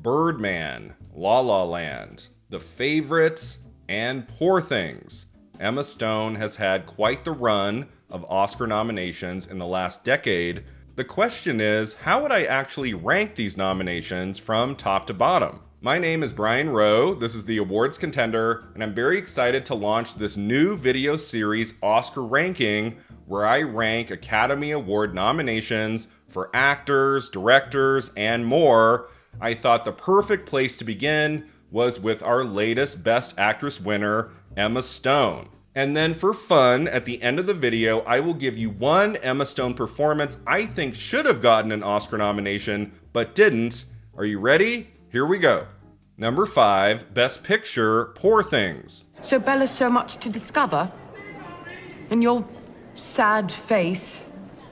Birdman, La La Land, The Favorite, and Poor Things. Emma Stone has had quite the run of Oscar nominations in the last decade. The question is, how would I actually rank these nominations from top to bottom? My name is Brian ROWE, this is the awards contender, and I'm very excited to launch this new video series, Oscar Ranking, where I rank Academy Award nominations for actors, directors, and more. I thought the perfect place to begin was with our latest Best Actress winner, Emma Stone. And then for fun, at the end of the video, I will give you one Emma Stone performance I think should have gotten an Oscar nomination, but didn't. Are you ready? Here we go. Number 5, Best Picture, Poor Things. So Bella's so much to discover, and your sad face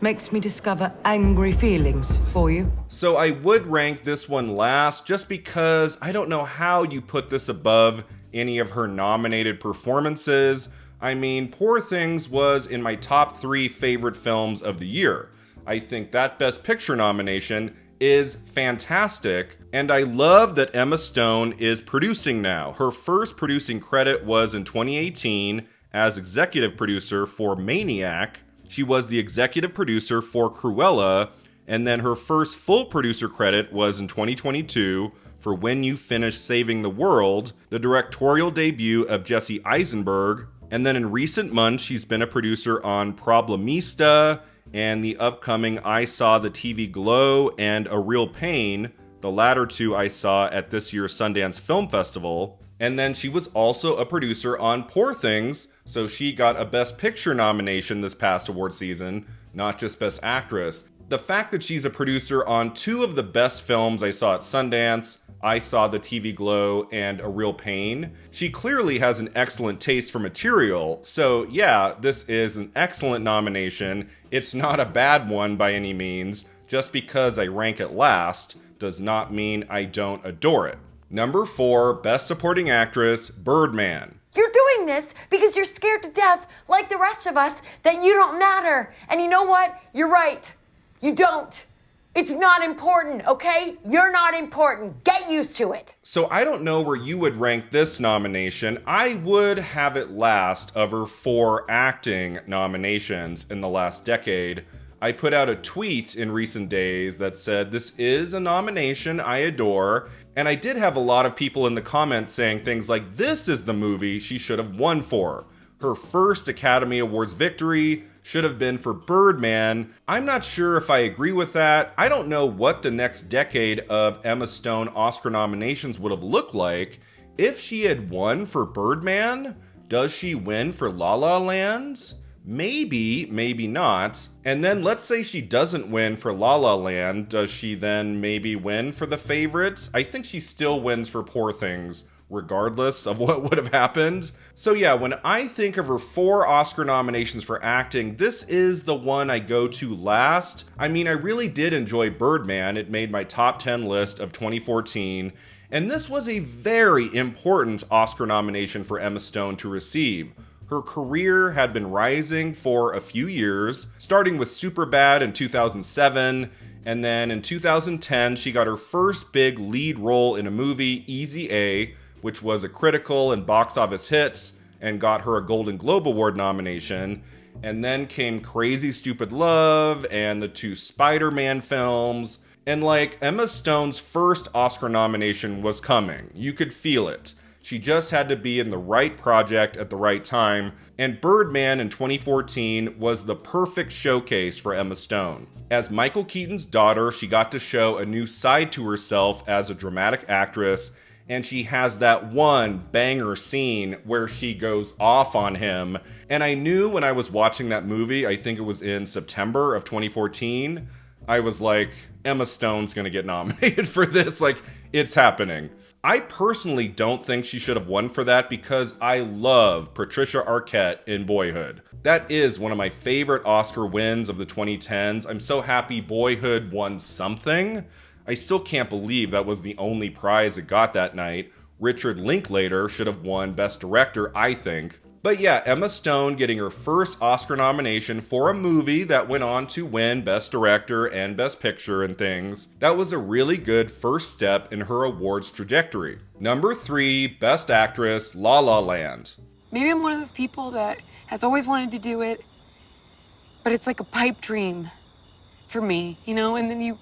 makes me discover angry feelings for you. So I would rank this one last just because I don't know how you put this above any of her nominated performances. I mean, Poor Things was in my top 3 favorite films of the year. I think that Best Picture nomination is fantastic, and I love that Emma Stone is producing now. Her first producing credit was in 2018 as executive producer for Maniac. She was the executive producer for Cruella, and then her first full producer credit was in 2022 for When You Finish Saving the World, the directorial debut of Jesse Eisenberg. And then in recent months, she's been a producer on Problemista and the upcoming I Saw the TV Glow and A Real Pain. The latter two I saw at this year's Sundance Film Festival. And then she was also a producer on Poor Things, so she got a Best Picture nomination this past award season, not just Best Actress. The fact that she's a producer on 2 of the best films I saw at Sundance, I Saw the TV Glow and A Real Pain, she clearly has an excellent taste for material. So yeah, this is an excellent nomination. It's not a bad one by any means. Just because I rank it last does not mean I don't adore it. Number 4, Best Supporting Actress, Birdman. You're doing this because you're scared to death, like the rest of us, that you don't matter. And you know what? You're right. You don't. It's not important, okay? You're not important. Get used to it. So I don't know where you would rank this nomination. I would have it last of her 4 acting nominations in the last decade. I put out a tweet in recent days that said, this is a nomination I adore. And I did have a lot of people in the comments saying things like, this is the movie she should have won for. Her first Academy Awards victory should have been for Birdman. I'm not sure if I agree with that. I don't know what the next decade of Emma Stone Oscar nominations would have looked like. If she had won for Birdman, does she win for La La Land? Maybe, maybe not. And then let's say she doesn't win for La La Land. Does she then maybe win for The Favorite? I think she still wins for Poor Things, regardless of what would have happened. So yeah, when I think of her 4 Oscar nominations for acting, this is the one I go to last. I mean, I really did enjoy Birdman. It made my top 10 list of 2014. And this was a very important Oscar nomination for Emma Stone to receive. Her career had been rising for a few years, starting with Superbad in 2007, and then in 2010, she got her first big lead role in a movie, Easy A, which was a critical and box office hit, and got her a Golden Globe Award nomination. And then came Crazy Stupid Love and the 2 Spider-Man films. And like, Emma Stone's first Oscar nomination was coming. You could feel it. She just had to be in the right project at the right time, and Birdman in 2014 was the perfect showcase for Emma Stone. As Michael Keaton's daughter, she got to show a new side to herself as a dramatic actress, and she has that one banger scene where she goes off on him. And I knew when I was watching that movie, I think it was in September of 2014, I was like, Emma Stone's gonna get nominated for this, like, it's happening. I personally don't think she should have won for that because I love Patricia Arquette in Boyhood. That is one of my favorite Oscar wins of the 2010s. I'm so happy Boyhood won something. I still can't believe that was the only prize it got that night. Richard Linklater should have won Best Director, I think. But yeah, Emma Stone getting her first Oscar nomination for a movie that went on to win Best Director and Best Picture and things. That was a really good first step in her awards trajectory. Number 3, Best Actress, La La Land. Maybe I'm one of those people that has always wanted to do it, but it's like a pipe dream for me, you know? And then you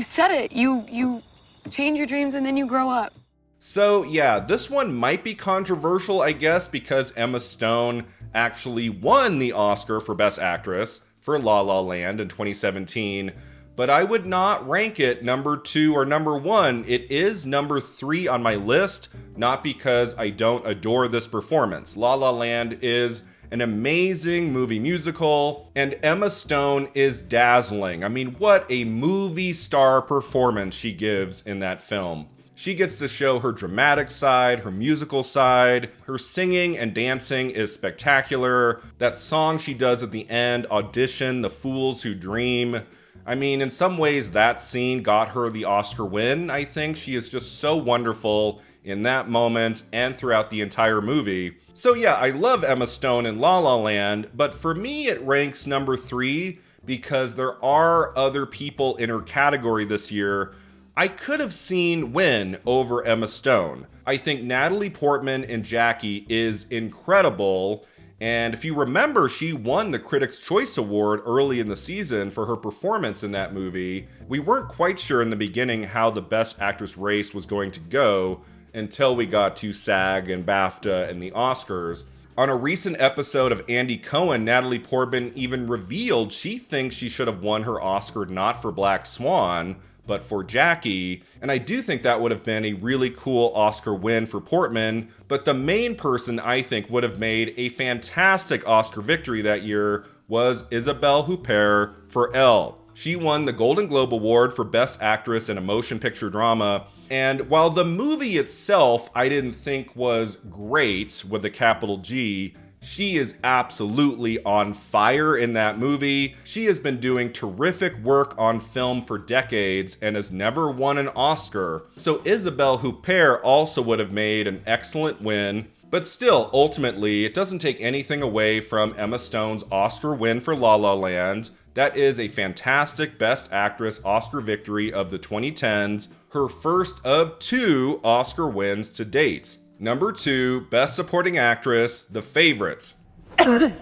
set it, you change your dreams and then you grow up. So yeah, this one might be controversial, I guess, because Emma Stone actually won the Oscar for Best Actress for La La Land in 2017, but I would not rank it number 2 or number 1. It is number 3 on my list, not because I don't adore this performance. La La Land is an amazing movie musical, and Emma Stone is dazzling. I mean, what a movie star performance she gives in that film. She gets to show her dramatic side, her musical side. Her singing and dancing is spectacular. That song she does at the end, Audition, The Fools Who Dream. I mean, in some ways, that scene got her the Oscar win. I think she is just so wonderful in that moment and throughout the entire movie. So yeah, I love Emma Stone in La La Land, but for me, it ranks number 3 because there are other people in her category this year I could have seen win over Emma Stone. I think Natalie Portman in Jackie is incredible, and if you remember, she won the Critics' Choice Award early in the season for her performance in that movie. We weren't quite sure in the beginning how the Best Actress race was going to go until we got to SAG and BAFTA and the Oscars. On a recent episode of Andy Cohen, Natalie Portman even revealed she thinks she should have won her Oscar not for Black Swan, but for Jackie, and I do think that would have been a really cool Oscar win for Portman, but the main person I think would have made a fantastic Oscar victory that year was Isabelle Huppert for Elle. She won the Golden Globe Award for Best Actress in a Motion Picture Drama, and while the movie itself I didn't think was great with a capital G, she is absolutely on fire in that movie. She has been doing terrific work on film for decades and has never won an Oscar. So Isabelle Huppert also would have made an excellent win. But still, ultimately, it doesn't take anything away from Emma Stone's Oscar win for La La Land. That is a fantastic Best Actress Oscar victory of the 2010s, her first of 2 Oscar wins to date. Number 2, Best Supporting Actress, The Favourite. I'm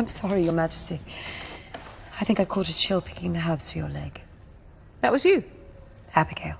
sorry, Your Majesty. I think I caught a chill picking the herbs for your leg. That was you. Abigail.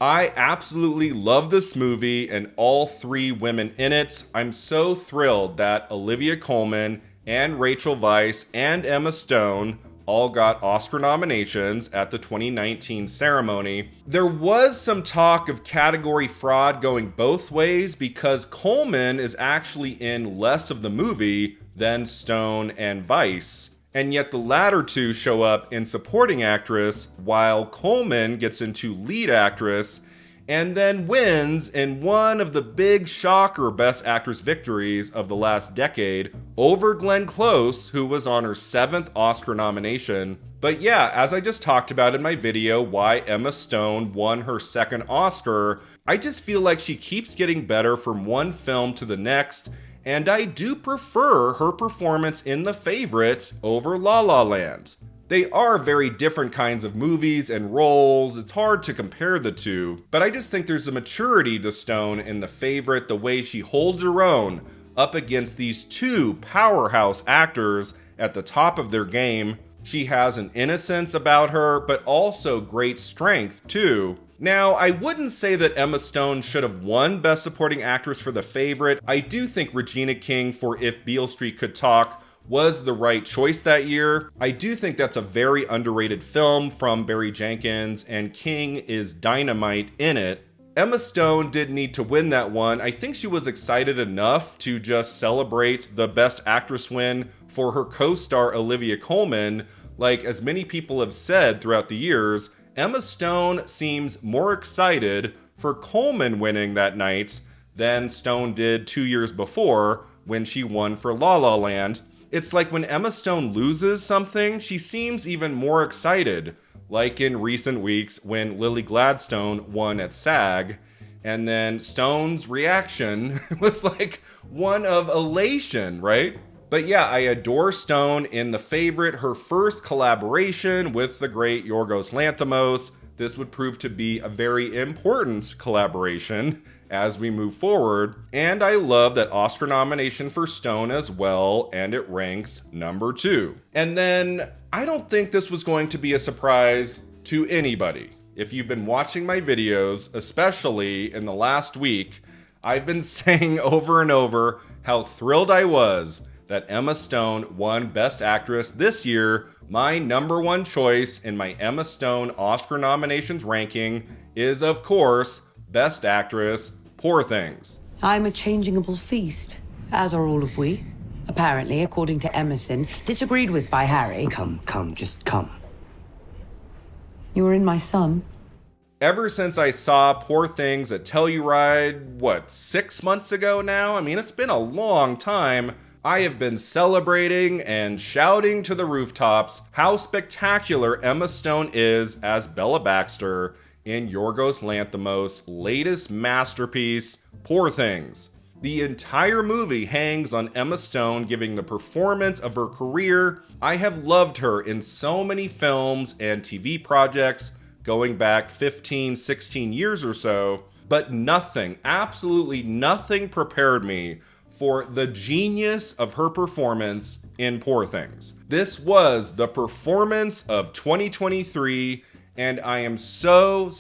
I absolutely love this movie and all 3 women in it. I'm so thrilled that Olivia Colman and Rachel Weisz and Emma Stone all got Oscar nominations at the 2019 ceremony. There was some talk of category fraud going both ways because Colman is actually in less of the movie than Stone and Weisz. And yet the latter 2 show up in supporting actress while Colman gets into lead actress and then wins in one of the big shocker Best Actress victories of the last decade over Glenn Close, who was on her 7th Oscar nomination. But yeah, as I just talked about in my video why Emma Stone won her 2nd Oscar, I just feel like she keeps getting better from one film to the next, and I do prefer her performance in The Favourite over La La Land. They are very different kinds of movies and roles. It's hard to compare the two, but I just think there's a maturity to Stone in The Favourite, the way she holds her own up against these 2 powerhouse actors at the top of their game. She has an innocence about her, but also great strength too. Now, I wouldn't say that Emma Stone should have won Best Supporting Actress for The Favourite. I do think Regina King for If Beale Street Could Talk was the right choice that year. I do think that's a very underrated film from Barry Jenkins, and King is dynamite in it. Emma Stone didn't need to win that one. I think she was excited enough to just celebrate the Best Actress win for her co-star Olivia Colman. Like as many people have said throughout the years, Emma Stone seems more excited for Colman winning that night than Stone did 2 years before when she won for La La Land. It's like when Emma Stone loses something, she seems even more excited, like in recent weeks when Lily Gladstone won at SAG. And then Stone's reaction was like one of elation, right? But yeah, I adore Stone in The Favorite, her first collaboration with the great Yorgos Lanthimos. This would prove to be a very important collaboration as we move forward. And I love that Oscar nomination for Stone as well, and it ranks number 2. And then I don't think this was going to be a surprise to anybody. If you've been watching my videos, especially in the last week, I've been saying over and over how thrilled I was that Emma Stone won Best Actress this year. My number 1 choice in my Emma Stone Oscar nominations ranking is, of course, Best Actress, Poor Things. I'm a changeable feast, as are all of we. Apparently, according to Emerson, disagreed with by Harry. Come, just come. You were in my son. Ever since I saw Poor Things at Telluride, 6 months ago now? I mean, it's been a long time. I have been celebrating and shouting to the rooftops how spectacular Emma Stone is as Bella Baxter in Yorgos Lanthimos' latest masterpiece, Poor Things. The entire movie hangs on Emma Stone giving the performance of her career. I have loved her in so many films and TV projects going back 15, 16 years or so, but nothing, absolutely nothing prepared me for the genius of her performance in Poor Things. This was the performance of 2023, and I am so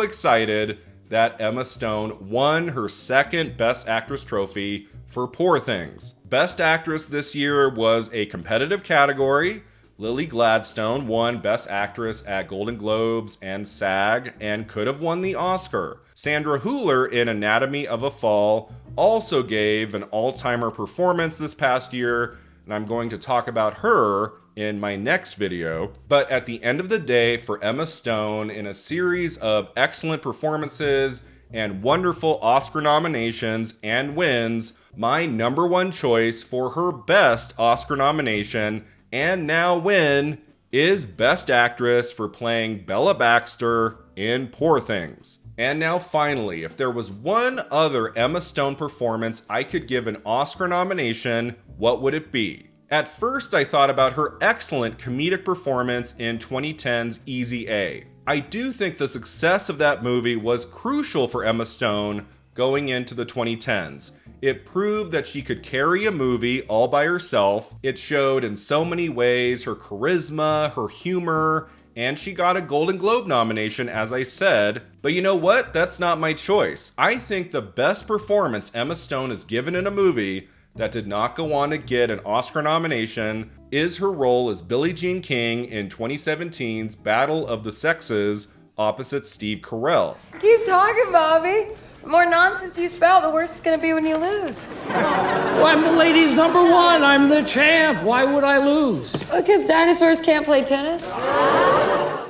excited that Emma Stone won her second Best Actress trophy for Poor Things. Best Actress this year was a competitive category. Lily Gladstone won Best Actress at Golden Globes and SAG and could have won the Oscar. Sandra Hüller in Anatomy of a Fall also gave an all-timer performance this past year, and I'm going to talk about her in my next video. But at the end of the day, for Emma Stone, in a series of excellent performances and wonderful Oscar nominations and wins, my number 1 choice for her best Oscar nomination and now win is Best Actress for playing Bella Baxter in Poor Things. And now finally, if there was one other Emma Stone performance I could give an Oscar nomination, what would it be? At first, I thought about her excellent comedic performance in 2010's Easy A. I do think the success of that movie was crucial for Emma Stone going into the 2010s. It proved that she could carry a movie all by herself. It showed in so many ways her charisma, her humor, and she got a Golden Globe nomination, as I said. But you know what? That's not my choice. I think the best performance Emma Stone has given in a movie that did not go on to get an Oscar nomination is her role as Billie Jean King in 2017's Battle of the Sexes opposite Steve Carell. Keep talking, Bobby. The more nonsense you spout, the worse it's gonna be when you lose. Well, I'm the ladies' number 1. I'm the champ. Why would I lose? Because dinosaurs can't play tennis?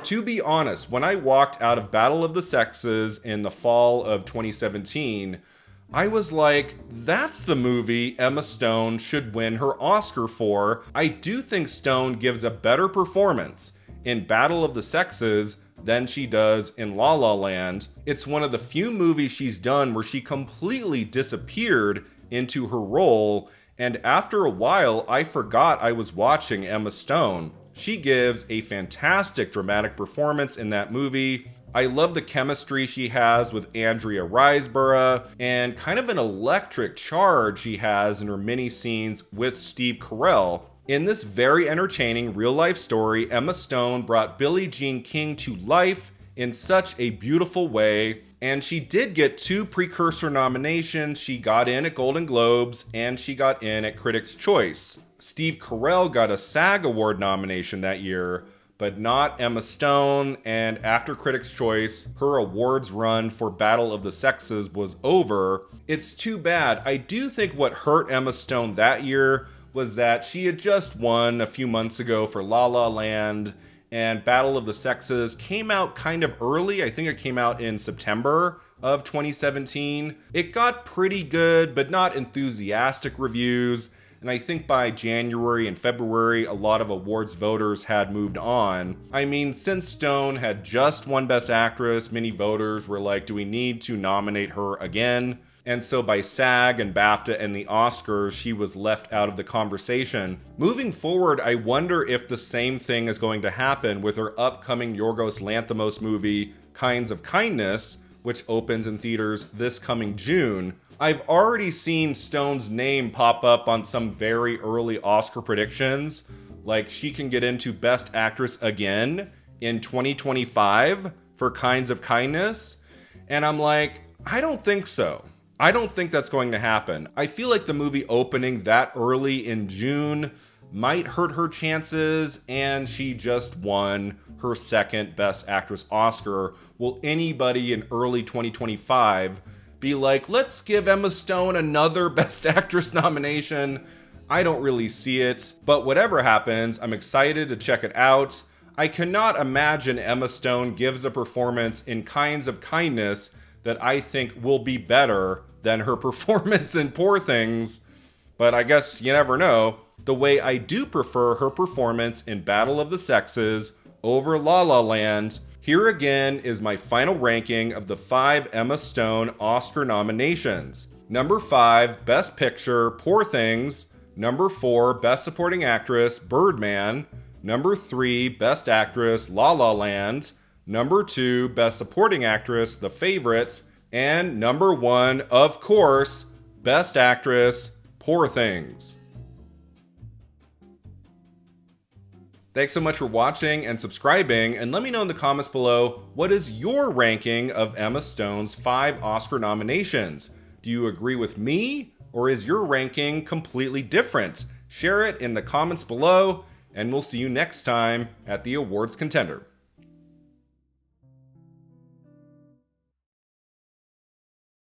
To be honest, when I walked out of Battle of the Sexes in the fall of 2017, I was like, that's the movie Emma Stone should win her Oscar for. I do think Stone gives a better performance in Battle of the Sexes than she does in La La Land. It's one of the few movies she's done where she completely disappeared into her role, and after a while, I forgot I was watching Emma Stone. She gives a fantastic dramatic performance in that movie. I love the chemistry she has with Andrea Riseborough and kind of an electric charge she has in her mini scenes with Steve Carell. In this very entertaining real-life story, Emma Stone brought Billie Jean King to life in such a beautiful way, and she did get 2 precursor nominations. She got in at Golden Globes, and she got in at Critics' Choice. Steve Carell got a SAG Award nomination that year, but not Emma Stone, and after Critics' Choice, her awards run for Battle of the Sexes was over. It's too bad. I do think what hurt Emma Stone that year was that she had just won a few months ago for La La Land, and Battle of the Sexes came out kind of early. I think it came out in September of 2017. It got pretty good, but not enthusiastic reviews. and I think by January and February, a lot of awards voters had moved on. I mean, since Stone had just won Best Actress, many voters were like, do we need to nominate her again? And so by SAG and BAFTA and the Oscars, she was left out of the conversation. Moving forward, I wonder if the same thing is going to happen with her upcoming Yorgos Lanthimos movie, Kinds of Kindness, which opens in theaters this coming June. I've already seen Stone's name pop up on some very early Oscar predictions, like she can get into Best Actress again in 2025 for Kinds of Kindness, and I'm like, I don't think so. I don't think that's going to happen. I feel like the movie opening that early in June might hurt her chances, and she just won her second Best Actress Oscar. Will anybody in early 2025 be like, let's give Emma Stone another Best Actress nomination? I don't really see it, but whatever happens, I'm excited to check it out. I cannot imagine Emma Stone gives a performance in Kinds of Kindness that I think will be better than her performance in Poor Things, but I guess you never know. The way I do prefer her performance in Battle of the Sexes over La La Land. Here again is my final ranking of the 5 Emma Stone Oscar nominations. Number 5, Best Picture, Poor Things. Number 4, Best Supporting Actress, Birdman. Number 3, Best Actress, La La Land. Number 2, Best Supporting Actress, The Favorite. And number 1, of course, Best Actress, Poor Things. Thanks so much for watching and subscribing, and let me know in the comments below, what is your ranking of Emma Stone's 5 Oscar nominations? Do you agree with me, or is your ranking completely different? Share it in the comments below, and we'll see you next time at the Awards Contender.